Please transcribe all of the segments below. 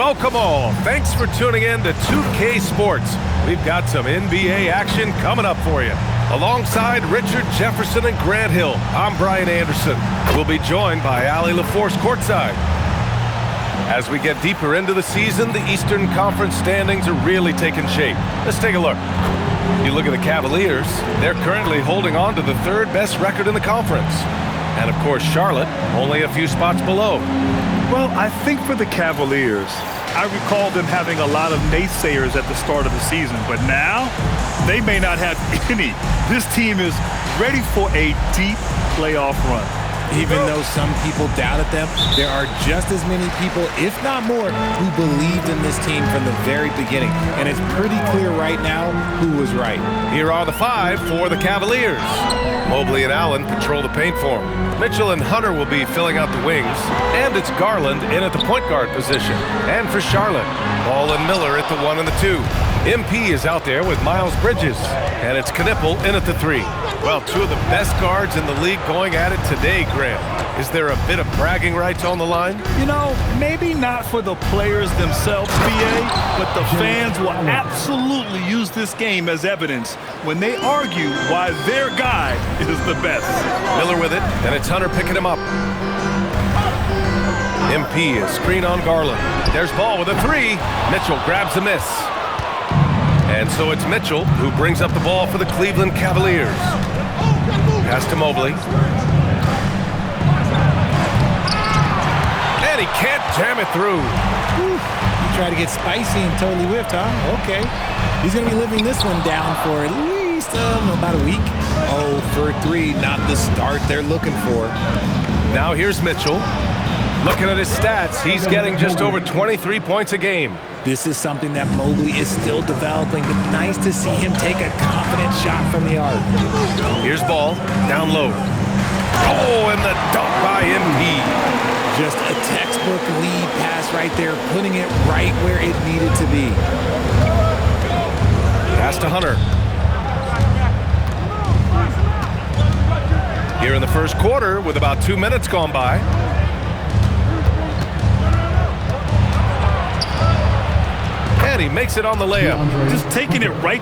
welcome all. Thanks for tuning in to 2K Sports. We've got some NBA action coming up for you. Alongside Richard Jefferson and Grant Hill, I'm Brian Anderson. We'll be joined by Allie LaForce courtside. As we get deeper into the season, the Eastern Conference standings are really taking shape. Let's take a look. You look at the Cavaliers, they're currently holding on to the third best record in the conference. And of course, Charlotte, only a few spots below. Well, I think for the Cavaliers, I recall them having a lot of naysayers at the start of the season, but now they may not have any. This team is ready for a deep playoff run. Even though some people doubted them, there are just as many people, if not more, who believed in this team from the very beginning. And it's pretty clear right now who was right. Here are the five for the Cavaliers. Mobley and Allen patrol the paint for them. Mitchell and Hunter will be filling out the wings. And it's Garland in at the point guard position. And for Charlotte, Ball and Miller at the 1 and the 2. MP is out there with Miles Bridges. And it's Knipple in at the 3. Well, two of the best guards in the league going at it today, Graham. Is there a bit of bragging rights on the line? You know, maybe not for the players themselves, BA, but the fans will absolutely use this game as evidence when they argue why their guy is the best. Miller with it, and it's Hunter picking him up. MP is screen on Garland. There's Ball with a 3. Mitchell grabs the miss. And so it's Mitchell who brings up the ball for the Cleveland Cavaliers. Pass to Mobley. And he can't jam it through. Whew. You try to get spicy and totally whiffed, huh? Okay. He's going to be living this one down for at least about a week. Oh, for 3, not the start they're looking for. Now here's Mitchell. Looking at his stats, he's getting just over 23 points a game. This is something that Mobley is still developing, but nice to see him take a confident shot from the arc. Here's Ball, down low. Oh, and the dunk by MP. Just a textbook lead pass right there, putting it right where it needed to be. Pass to Hunter. Here in the first quarter, with about 2 minutes gone by. And he makes it on the layup. Just taking it right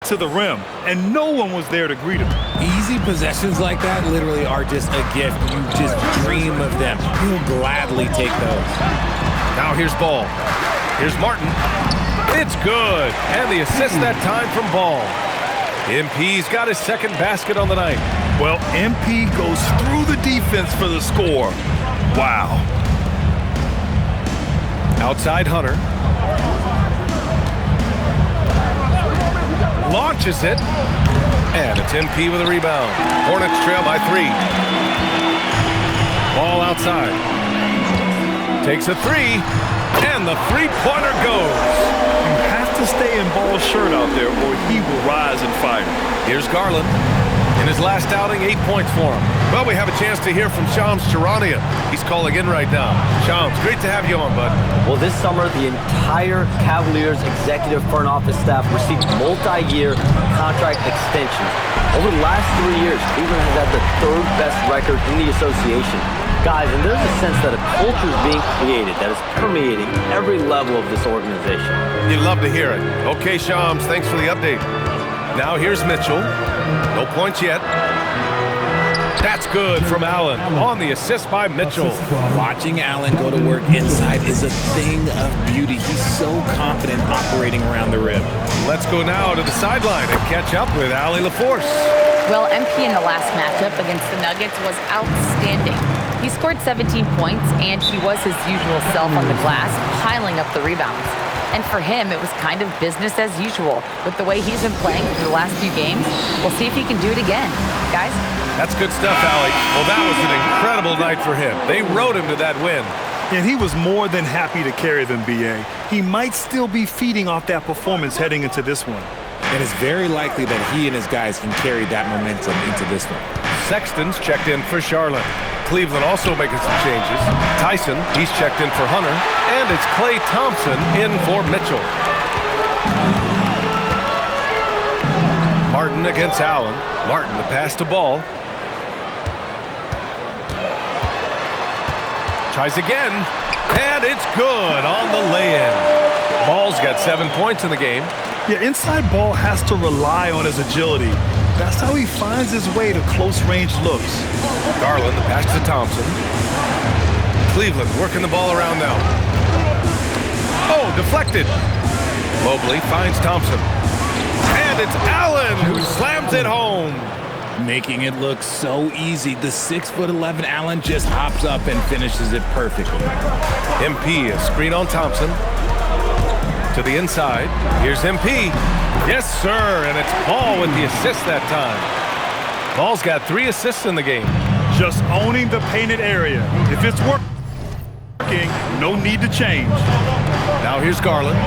to the rim, and no one was there to greet him. Easy possessions like that literally are just a gift. You just dream of them. You'll gladly take those. Now here's Ball. Here's Martin. It's good. And the assist that time from Ball. MP's got his second basket on the night. Well, MP goes through the defense for the score. Wow. Outside Hunter. Launches it. And it's MP with a rebound. Hornets trail by 3. Ball outside. Takes a 3. And the three-pointer goes. You have to stay in Ball's shirt out there or he will rise and fire. Here's Garland. In his last outing, 8 points for him. Well, we have a chance to hear from Shams Charania. He's calling in right now. Shams, great to have you on, bud. Well, this summer, the entire Cavaliers executive front office staff received multi-year contract extensions. Over the last 3 years, Cleveland has had the third best record in the association. Guys, and there's a sense that a culture is being created that is permeating every level of this organization. You'd love to hear it. Okay, Shams, thanks for the update. Now here's Mitchell. No points yet. That's good from Allen on the assist by Mitchell. Watching Allen go to work inside is a thing of beauty. He's so confident operating around the rim. Let's go now to the sideline and catch up with Allie LaForce. Well, MP in the last matchup against the Nuggets was outstanding. He scored 17 points, and he was his usual self on the glass, piling up the rebounds. And for him, it was kind of business as usual. With the way he's been playing for the last few games, we'll see if he can do it again. Guys? That's good stuff, Allie. Well, that was an incredible night for him. They rode him to that win. And he was more than happy to carry them, BA. He might still be feeding off that performance heading into this one. And it's very likely that he and his guys can carry that momentum into this one. Sexton's checked in for Charlotte. Cleveland also making some changes. Tyson, he's checked in for Hunter. And it's Klay Thompson in for Mitchell. Martin against Allen. Martin to pass the ball. Tries again. And it's good on the lay-in. Ball's got 7 points in the game. Yeah, inside ball has to rely on his agility. That's how he finds his way to close-range looks. Garland, the pass to Thompson. Cleveland working the ball around now. Oh, deflected. Mobley finds Thompson. And it's Allen who slams it home. Making it look so easy. The 6'11" Allen just hops up and finishes it perfectly. MP, a screen on Thompson. To the inside. Here's MP. Yes, sir. And it's Ball with the assist that time. Ball's got 3 assists in the game. Just owning the painted area. If it's working, no need to change. Now here's Garland.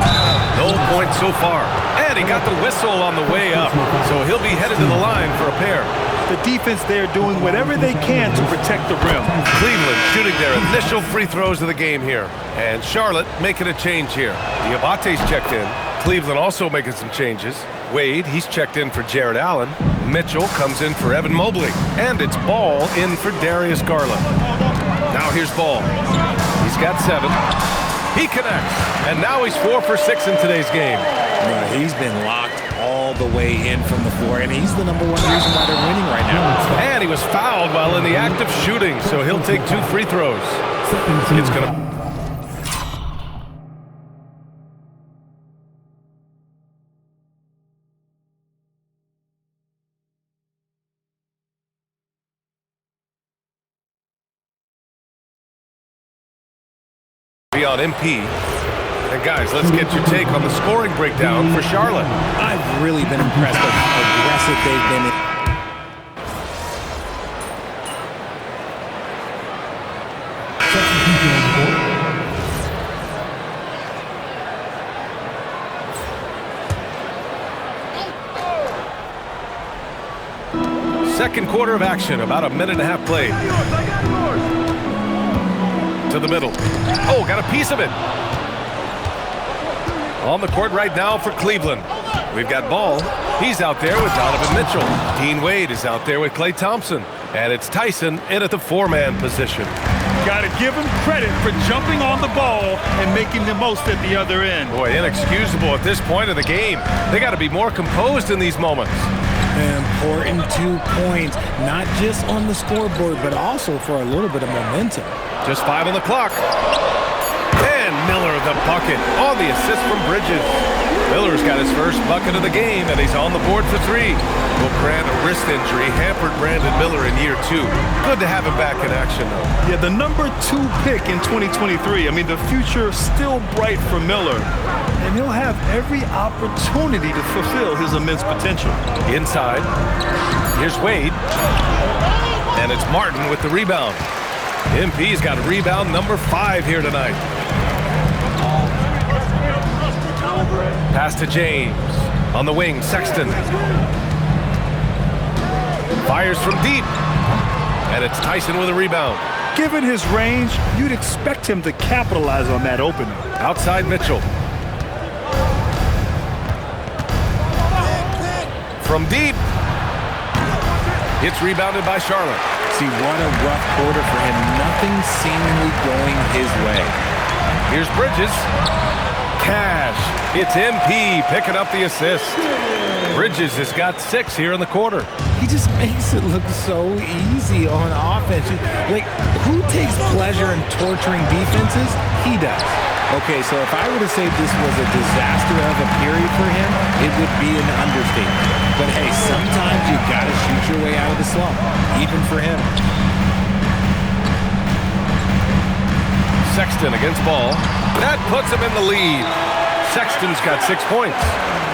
No points so far. And he got the whistle on the way up. So he'll be headed to the line for a pair. The defense there doing whatever they can to protect the rim. Cleveland shooting their initial free throws of the game here. And Charlotte making a change here. Diabate's checked in. Cleveland also making some changes. Wade, he's checked in for Jared Allen. Mitchell comes in for Evan Mobley. And it's Ball in for Darius Garland. Now here's Ball. He's got 7. He connects. And now he's 4 for 6 in today's game. He's been locked all the way in from the floor, and he's the #1 reason why they're winning right now. And he was fouled while in the act of shooting, so he'll take 2 free throws. It's going to... be on MP. And guys, let's get your take on the scoring breakdown for Charlotte. I've really been impressed with how aggressive they've been. Second quarter of action, about a minute and a half played. To the middle. Oh, got a piece of it. On the court right now for Cleveland. We've got Ball. He's out there with Donovan Mitchell. Dean Wade is out there with Klay Thompson. And it's Tyson in at the 4-man position. Got to give him credit for jumping on the ball and making the most at the other end. Boy, inexcusable at this point of the game. They got to be more composed in these moments. Important 2 points, not just on the scoreboard, but also for a little bit of momentum. Just 5 on the clock. And Miller the bucket on the assist from Bridges. Miller's got his first bucket of the game, and he's on the board for 3. Will grant a wrist injury hampered Brandon Miller in year 2. Good to have him back in action, though. Yeah, the #2 pick in 2023. I mean, the future still bright for Miller. And he'll have every opportunity to fulfill his immense potential. Inside. Here's Wade. And it's Martin with the rebound. MP's got rebound #5 here tonight. Pass to James. On the wing, Sexton. Fires from deep. And it's Tyson with a rebound. Given his range, you'd expect him to capitalize on that opening. Outside Mitchell. From deep. It's rebounded by Charlotte. See, what a rough quarter for him. Nothing seemingly going his way. Here's Bridges. Cash. It's MP picking up the assist. Bridges has got 6 here in the quarter. He just makes it look so easy on offense. Like, who takes pleasure in torturing defenses? He does. Okay, so if I were to say this was a disaster of a period for him, it would be an understatement. But hey, sometimes you gotta shoot your way out of the slump, even for him. Sexton against Ball. That puts him in the lead. Sexton's got 6 points.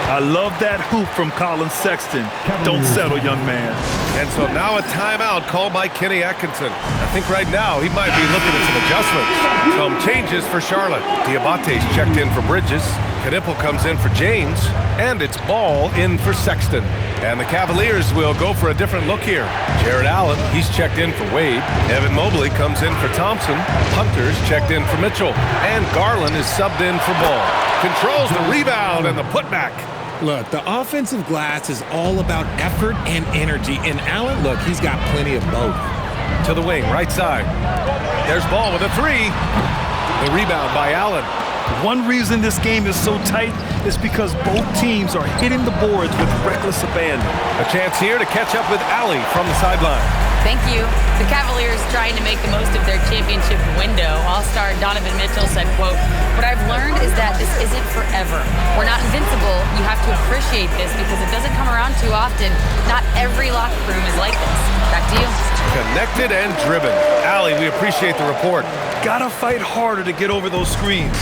I love that hoop from Colin Sexton. Don't settle, young man. And so now a timeout called by Kenny Atkinson. I think right now he might be looking at some adjustments. Some changes for Charlotte. Diabate's checked in for Bridges. Knipple comes in for James, and it's ball in for Sexton. And the Cavaliers will go for a different look here. Jared Allen, he's checked in for Wade. Evan Mobley comes in for Thompson. Hunter's checked in for Mitchell. And Garland is subbed in for Ball. Controls the rebound and the putback. Look, the offensive glass is all about effort and energy. And Allen, look, he's got plenty of both. To the wing, right side. There's Ball with a three. The rebound by Allen. One reason this game is so tight is because both teams are hitting the boards with reckless abandon. A chance here to catch up with Allie from the sideline. Thank you. The Cavaliers trying to make the most of their championship window. All-star Donovan Mitchell said, quote, "What I've learned is that this isn't forever. We're not invincible. You have to appreciate this because it doesn't come around too often. Not every locker room is like this." Back to you. Connected and driven. Allie, we appreciate the report. Gotta fight harder to get over those screens.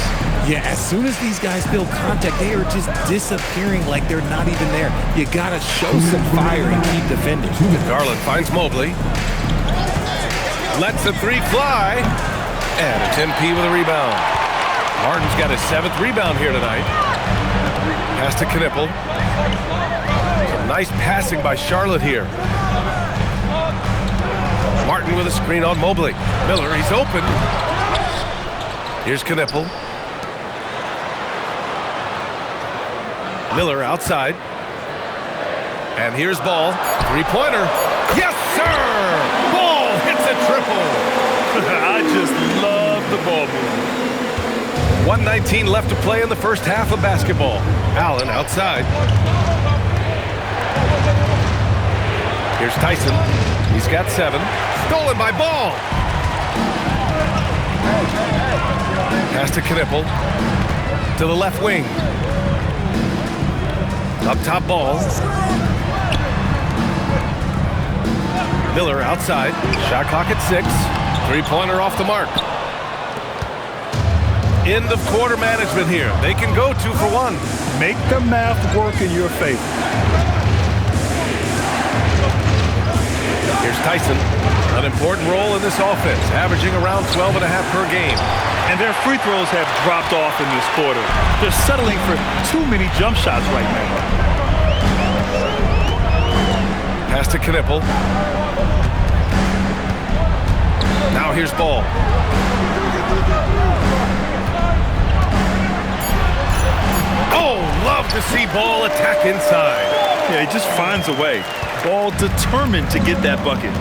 Yeah, as soon as these guys build contact, they are just disappearing like they're not even there. You gotta show some fire and keep defending. Garland finds Mobley. Lets the three fly. And it's MP with a rebound. Martin's got his 7th rebound here tonight. Pass to Knipple. Some nice passing by Charlotte here. Martin with a screen on Mobley. Miller, he's open. Here's Knipple. Miller outside. And here's Ball. Three-pointer. Yes, sir! Ball hits a triple. I just love the ball movement. 1:19 left to play in the first half of basketball. Allen outside. Here's Tyson. He's got 7. Stolen by Ball. Pass to Knipple. To the left wing. Up top Ball. Miller outside. Shot clock at 6. Three-pointer off the mark. End of quarter management here. They can go 2 for 1. Make the math work in your favor. Here's Tyson. An important role in this offense, averaging around 12.5 per game. And their free throws have dropped off in this quarter. They're settling for too many jump shots right now. Pass to Knipple. Now here's Ball. Oh, love to see Ball attack inside. Yeah, he just finds a way. Ball determined to get that bucket.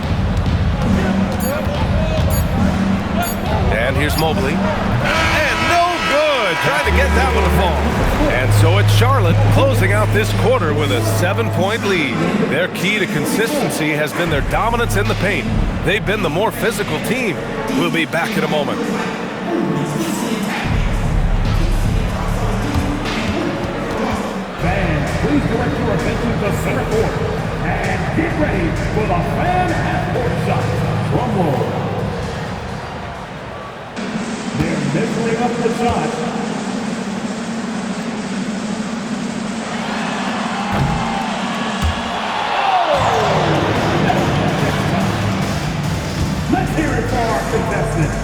And here's Mobley. And no good. Trying to get that one to fall. And so it's Charlotte closing out this quarter with a 7-point lead. Their key to consistency has been their dominance in the paint. They've been the more physical team. We'll be back in a moment. Fans, please direct your attention to center court and get ready for the fan half-court shot. Drum roll. They're measuring up the shot. Let's hear it for our contestants.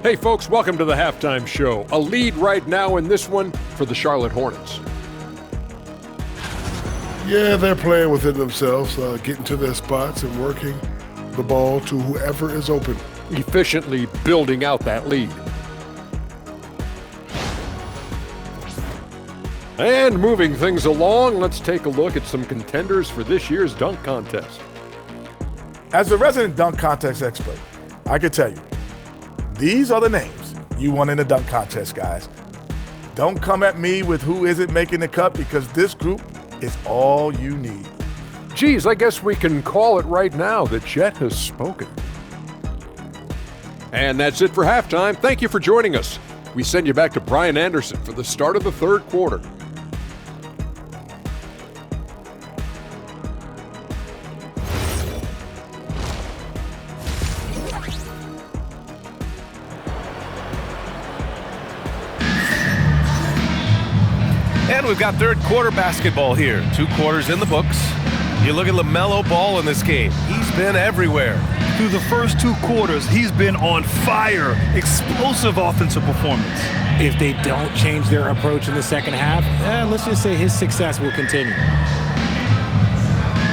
Hey folks, welcome to the Halftime Show. A lead right now in this one for the Charlotte Hornets. Yeah, they're playing within themselves, getting to their spots and working the ball to whoever is open. Efficiently building out that lead. And moving things along, let's take a look at some contenders for this year's dunk contest. As a resident dunk contest expert, I can tell you, these are the names you want in the dunk contest, guys. Don't come at me with who isn't making the cut, because this group is all you need. Geez, I guess we can call it right now that Chet has spoken. And that's it for halftime. Thank you for joining us. We send you back to Brian Anderson for the start of the third quarter. And we've got third quarter basketball here. 2 quarters in the books. You look at LaMelo Ball in this game. He's been everywhere. Through the first 2 quarters, he's been on fire. Explosive offensive performance. If they don't change their approach in the second half, let's just say his success will continue.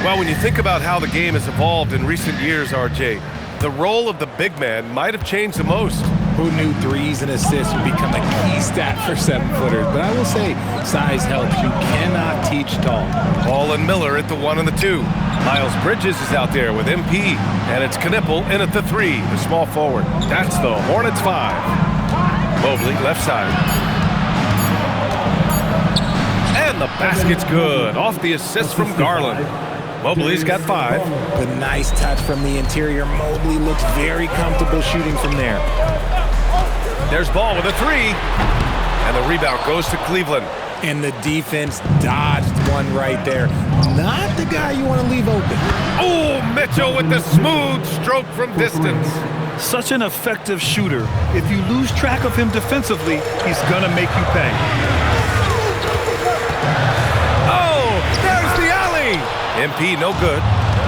Well, when you think about how the game has evolved in recent years, RJ, the role of the big man might have changed the most. Who knew threes and assists would become a key stat for 7-footers? But I will say, size helps. You cannot teach tall. Ball and Miller at the 1 and the 2. Miles Bridges is out there with MP. And it's Knippel in at the 3, the small forward. That's the Hornets 5. Mobley, left side. And the basket's good. Off the assist from Garland. Mobley's got 5. The nice touch from the interior. Mobley looks very comfortable shooting from there. There's Ball with a 3. And the rebound goes to Cleveland. And the defense dodged one right there. Not the guy you want to leave open. Oh, Mitchell with the smooth stroke from distance. Such an effective shooter. If you lose track of him defensively, he's going to make you pay. Oh, there's the alley. MP, no good.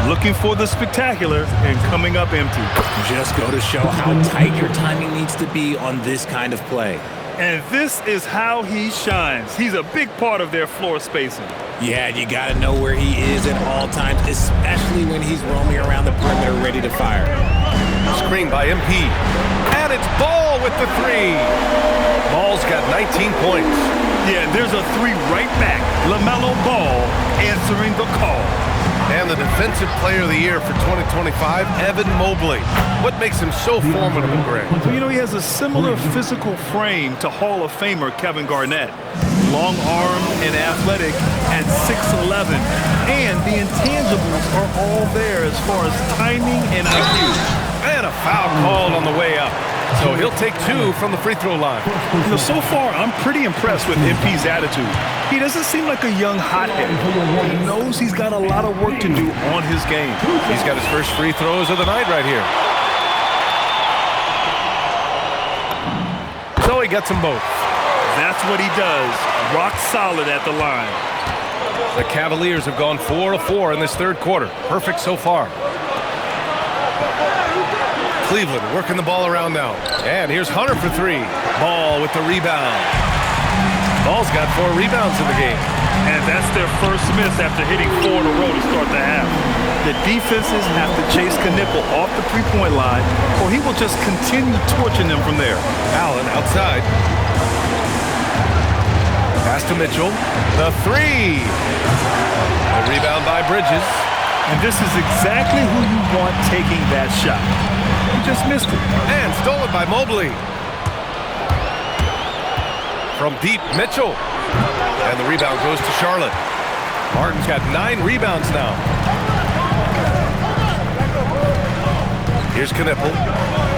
Looking for the spectacular and coming up empty. Just go to show how tight your timing needs to be on this kind of play. And this is how he shines. He's a big part of their floor spacing. Yeah, you got to know where he is at all times, especially when he's roaming around the perimeter ready to fire. Screen by MP. And it's Ball with the 3. Ball's got 19 points. Yeah, there's a 3 right back. LaMelo Ball answering the call. And the Defensive Player of the Year for 2025, Evan Mobley. What makes him so formidable, Greg? Well, you know, he has a similar physical frame to Hall of Famer Kevin Garnett. Long arm and athletic at 6'11". And the intangibles are all there as far as timing and IQ. And a foul called on the way up. So he'll take 2 from the free throw line. You know, so far, I'm pretty impressed with MP's attitude. He doesn't seem like a young hothead. He knows he's got a lot of work to do on his game. He's got his first free throws of the night right here. So he gets them both. That's what he does. Rock solid at the line. The Cavaliers have gone 4 of 4 in this third quarter. Perfect so far. Cleveland working the ball around now. And here's Hunter for 3. Ball with the rebound. Ball's got 4 rebounds in the game. And that's their first miss after hitting 4 in a row to start the half. The defenses have to chase Knippel off the three-point line, or he will just continue torching them from there. Allen outside. Pass to Mitchell. The 3. A rebound by Bridges. And this is exactly who you want taking that shot. He just missed it. And stolen by Mobley. From deep, Mitchell. And the rebound goes to Charlotte. Martin's got 9 rebounds now. Here's Knippel.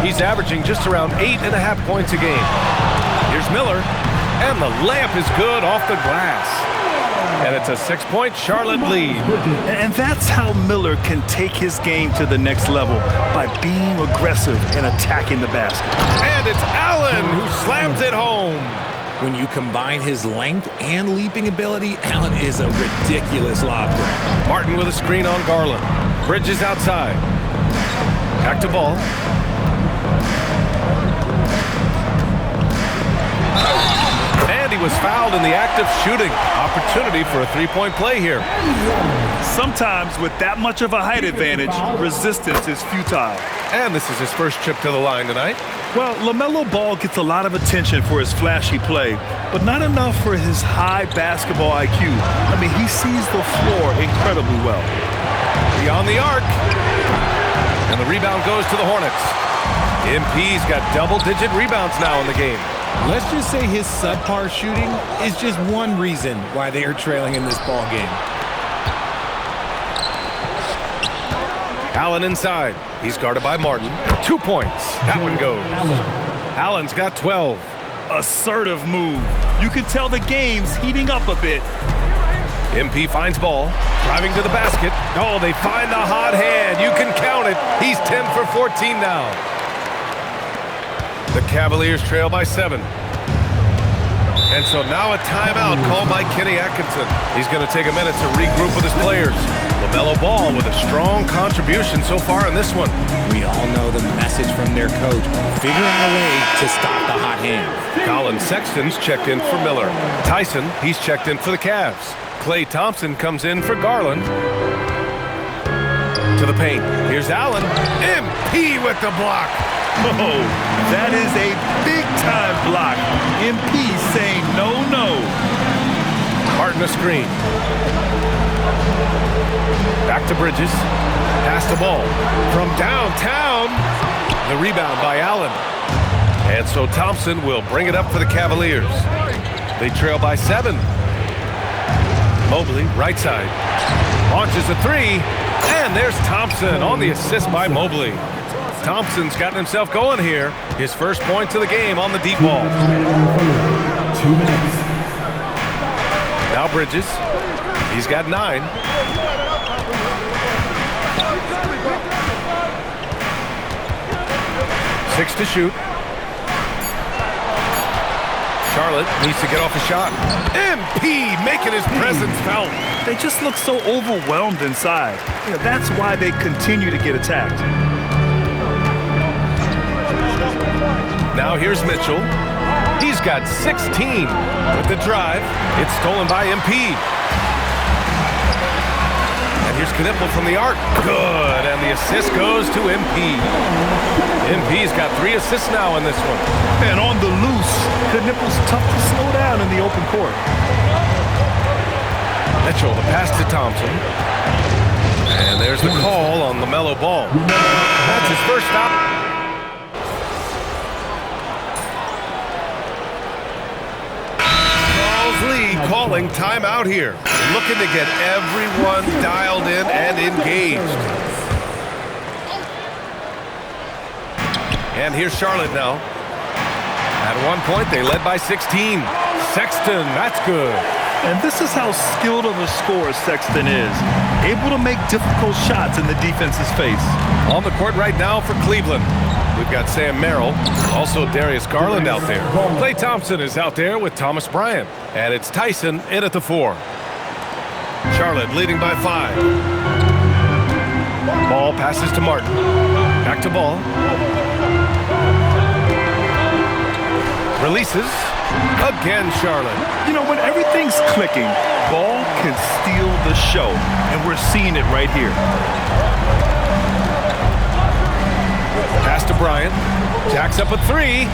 He's averaging just around 8.5 points a game. Here's Miller. And the layup is good off the glass. And it's a 6-point Charlotte lead. And that's how Miller can take his game to the next level, by being aggressive and attacking the basket. And it's Allen who slams it home. When you combine his length and leaping ability, Allen is a ridiculous lob threat. Martin with a screen on Garland. Bridges outside. Back to Ball. And he was fouled in the act of shooting. Opportunity for a 3-point play here. Sometimes with that much of a height advantage, resistance is futile. And this is his first trip to the line tonight. Well, LaMelo Ball gets a lot of attention for his flashy play, but not enough for his high basketball IQ. I mean, he sees the floor incredibly well. Beyond the arc. And the rebound goes to the Hornets. MP's got double-digit rebounds now in the game. Let's just say his subpar shooting is just one reason why they are trailing in this ball game. Allen inside. He's guarded by Martin. 2 points. That one goes. Allen's got 12. Assertive move. You can tell the game's heating up a bit. MP finds Ball. Driving to the basket. Oh, they find the hot hand. You can count it. He's 10 for 14 now. The Cavaliers trail by 7. And so now a timeout called by Kenny Atkinson. He's going to take a minute to regroup with his players. LaMelo Ball with a strong contribution so far in this one. We all know the message from their coach. Figure out a way to stop the hot hand. Colin Sexton's checked in for Miller. Tyson, he's checked in for the Cavs. Klay Thompson comes in for Garland. To the paint. Here's Allen. MP with the block. Oh, that is a big-time block. MP saying no. Martin a screen. Back to Bridges. Pass the ball from downtown. The rebound by Allen. And so Thompson will bring it up for the Cavaliers. They trail by 7. Mobley, right side. Launches a 3. And there's Thompson on the assist by Mobley. Thompson's gotten himself going here. His first point to the game on the deep ball. 2 minutes. Now Bridges. He's got 9. Six to shoot. Charlotte needs to get off a shot. MP making his presence felt. They just look so overwhelmed inside. That's why they continue to get attacked. Now here's Mitchell. He's got 16 with the drive. It's stolen by MP. And here's Knipple from the arc. Good, and the assist goes to MP. MP's got 3 assists now in this one. And on the loose, Knipple's tough to slow down in the open court. Mitchell, the pass to Thompson. And there's the call on LaMelo Ball. That's his first stop. Calling timeout here. Looking to get everyone dialed in and engaged. And here's Charlotte now. At one point, they led by 16. Sexton, that's good. And this is how skilled of a scorer Sexton is. Able to make difficult shots in the defense's face. On the court right now for Cleveland. We've got Sam Merrill, also Darius Garland out there. Klay Thompson is out there with Thomas Bryant. And it's Tyson in at the 4. Charlotte leading by 5. Ball passes to Martin. Back to Ball. Releases. Again, Charlotte. When everything's clicking, Ball can steal the show. And we're seeing it right here. Pass to Bryant. Jacks up a 3.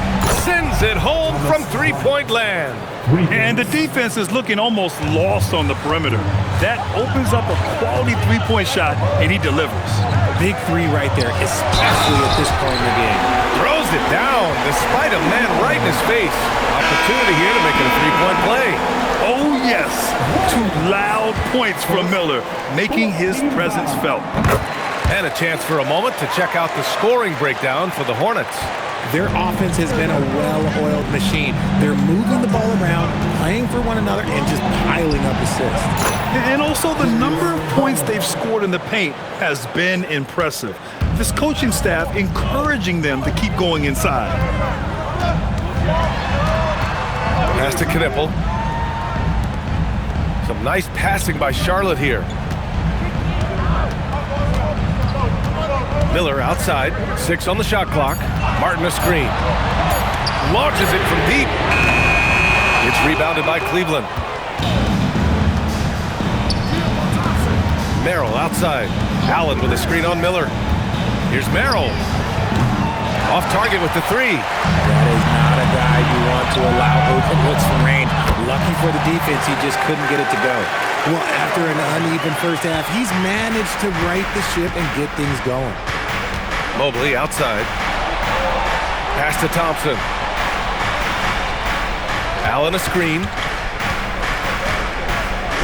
Sends it home from three-point land. And the defense is looking almost lost on the perimeter. That opens up a quality three-point shot, and he delivers. Big 3 right there, especially at this point in the game. Throws it down despite a man right in his face. Opportunity here to make it a 3-point play. Oh, yes. 2 loud points from Miller, making his presence felt. And a chance for a moment to check out the scoring breakdown for the Hornets. Their offense has been a well-oiled machine. They're moving the ball around, playing for one another, and just piling up assists. And also the number of points they've scored in the paint has been impressive. This coaching staff encouraging them to keep going inside. Pass to Knipple. Some nice passing by Charlotte here. Miller outside, 6 on the shot clock. Martin a screen. Launches it from deep. It's rebounded by Cleveland. Merrill outside. Allen with a screen on Miller. Here's Merrill. Off target with the 3. That is not a guy you want to allow open looks from range. Lucky for the defense, he just couldn't get it to go. Well, after an uneven first half, he's managed to right the ship and get things going. Mobley outside. Pass to Thompson. Allen a screen.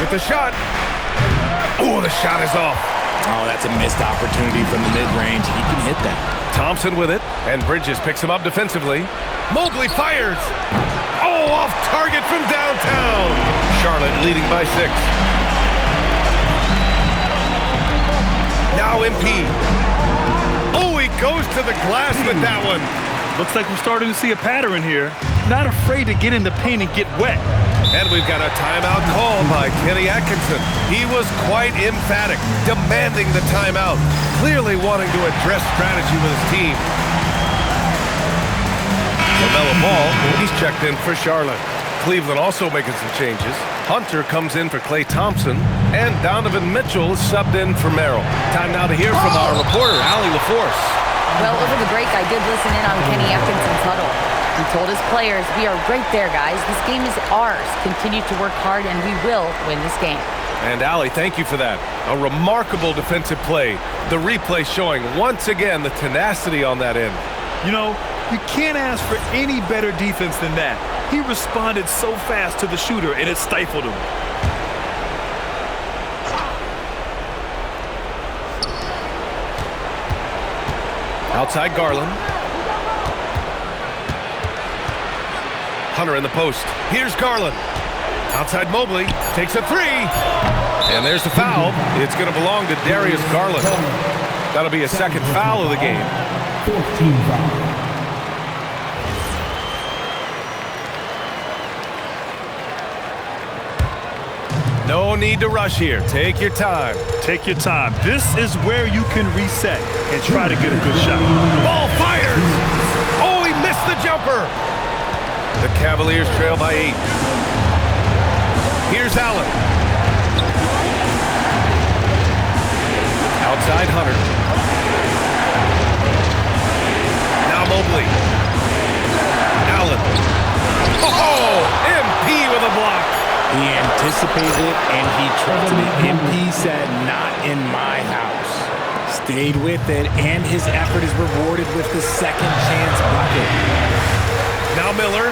With the shot. Oh, the shot is off. Oh, that's a missed opportunity from the mid-range. He can hit that. Thompson with it, and Bridges picks him up defensively. Mobley fires. Oh, off target from downtown. Charlotte leading by 6. Now MP. Oh, he goes to the glass with that one. Looks like we're starting to see a pattern here. Not afraid to get in the paint and get wet. And we've got a timeout called by Kenny Atkinson. He was quite emphatic, demanding the timeout, clearly wanting to address strategy with his team. LaMelo Ball, he's checked in for Charlotte. Cleveland also making some changes. Hunter comes in for Klay Thompson, and Donovan Mitchell is subbed in for Merrill. Time now to hear from our reporter, Allie LaForce. Well, over the break, I did listen in on Kenny Atkinson's huddle. He told his players, we are right there, guys. This game is ours. Continue to work hard, and we will win this game. And Allie, thank you for that. A remarkable defensive play. The replay showing once again the tenacity on that end. You know, you can't ask for any better defense than that. He responded so fast to the shooter, and it stifled him. Outside Garland. Hunter in the post. Here's Garland. Outside Mobley. Takes a three. And there's the foul. It's going to belong to Darius Garland. That'll be a second foul of the game. 14 foul. No need to rush here. Take your time. Take your time. This is where you can reset and try to get a good shot. Ball fires. Oh, he missed the jumper. The Cavaliers trail by 8. Here's Allen. Outside Hunter. Now Mobley. Allen. Oh, MP with a block. He anticipated it, and he trusted it. MP said, not in my house. Stayed with it, and his effort is rewarded with the second chance bucket. Now Miller.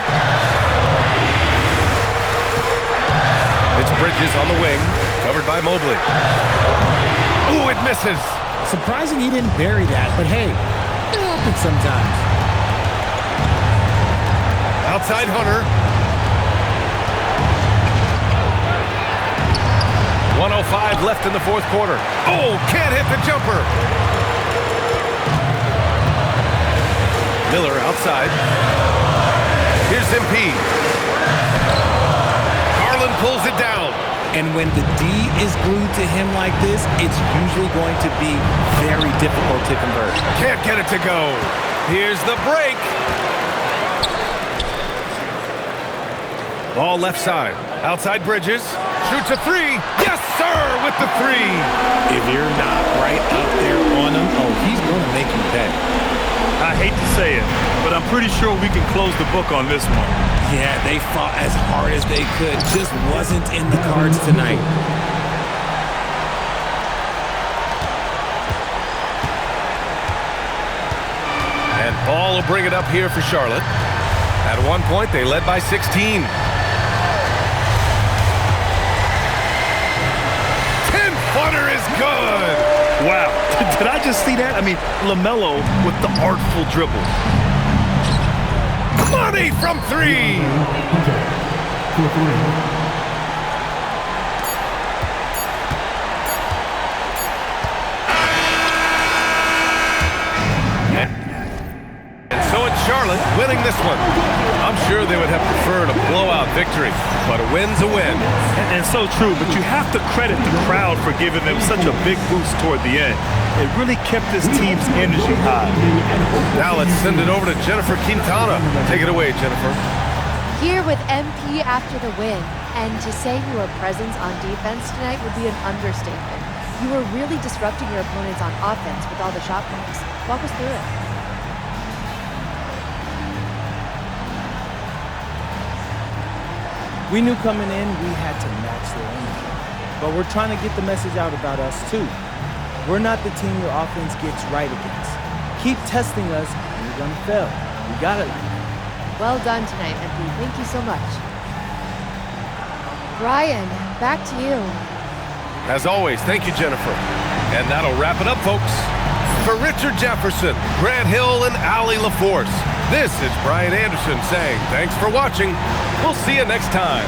It's Bridges on the wing, covered by Mobley. Ooh, it misses. Surprising he didn't bury that, but hey, it happens sometimes. Outside Hunter. 1:05 left in the fourth quarter. Oh, can't hit the jumper. Miller outside. Here's MP. Garland pulls it down. And when the D is glued to him like this, it's usually going to be very difficult to convert. Can't get it to go. Here's the break. Ball left side. Outside Bridges. Shoots a three. Yes, sir, with the three. If you're not right up there on him, oh, he's going to make you pay. I hate to say it, but I'm pretty sure we can close the book on this one. Yeah, they fought as hard as they could. Just wasn't in the cards tonight. And Ball will bring it up here for Charlotte. At one point, they led by 16. 10-footer is good. Wow. Did I just see that? I mean, LaMelo with the artful dribble. Money from three. And so it's Charlotte winning this one. I'm sure they would have preferred a blowout victory, but a win's a win. And so true, but you have to credit the crowd for giving them such a big boost toward the end. It really kept this team's energy high. Now let's send it over to Jennifer Quintana. Take it away, Jennifer. Here with MP after the win, and to say you were presence on defense tonight would be an understatement. You were really disrupting your opponents on offense with all the shot blocks. Walk us through it. We knew coming in we had to match their energy, but we're trying to get the message out about us too. We're not the team your offense gets right against. Keep testing us and you're gonna fail. We got it. Well done tonight, MP. Thank you so much. Brian, back to you. As always, thank you, Jennifer. And that'll wrap it up, folks. For Richard Jefferson, Grant Hill, and Allie LaForce, this is Brian Anderson saying thanks for watching. We'll see you next time.